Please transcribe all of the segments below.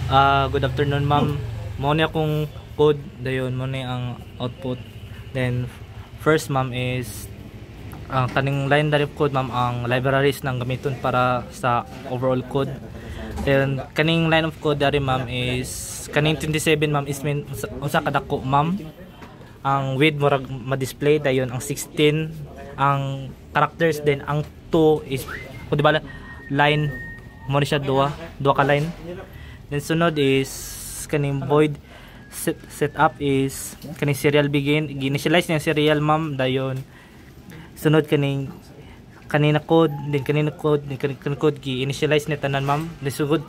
Good afternoon, ma'am. Mo ni akong code dayon, mo ni ang output. Then first, ma'am, is kaning line direct code, ma'am, ang libraries nang gamiton para sa overall code. Then kaning line of code dari, ma'am, is kaning 27, ma'am, is mean unsa kadako, ma'am. Ang width mo ma-display dayon ang 16 ang characters, then ang 2 is kung di ba line mo ni siya duha ka line. Then sunod is kaning void setup is kaning serial begin, initialize niya serial, ma'am, dayon. Sunod kanina code, then kanina code, then kanina code gi-initialize ni tanan, ma'am. Then sugod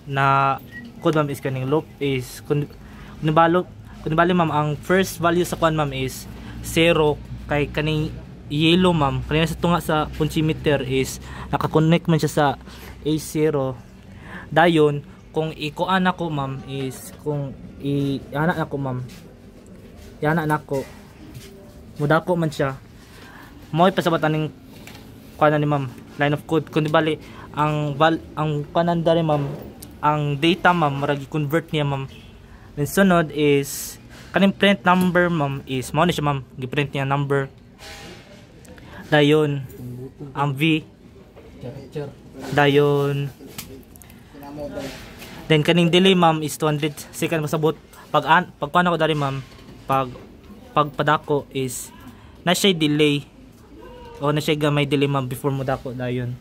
na code, ma'am, is kaning loop is kun bali, ma'am, ang first value sa kwan, ma'am, is 0 kay kaning yellow, ma'am, kanina sa tunga sa punchimeter is naka-connect man siya sa A0. Dayon kung ikuan ako, ma'am, is kung i-ana nako, ma'am, yana nako mudako man siya, mo ipasabatan ning kuan ni, ma'am, line of code. Kun di bali ang kanan dari, ma'am, ang data, ma'am, maragi convert niya, ma'am. Then sunod is kaning print number, ma'am, is mo ni siya, ma'am, gi-print niya number. Dayon ang V dayon. Then kaning delay, ma'am, is 200 second masabot. Pag paano ko dari, ma'am, pag padako is na siya delay o na siya gamay delay, ma'am, before mo dako dayon.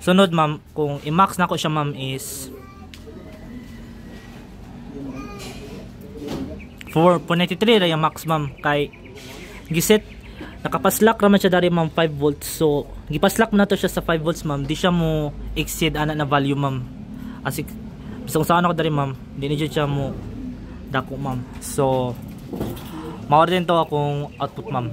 Sunod, ma'am, kung i-max na ko siya, ma'am, is 493 ra yung max, ma'am, kay giset nakapaslak raman siya dari, ma'am, 5 volts. So gipaslak mo na to siya sa 5 volts, ma'am, di siya mo exceed ana na value, ma'am. Asik bisang saan ako dari, ma'am, di ni siya mo dako, ma'am. So mao din to akong output, ma'am.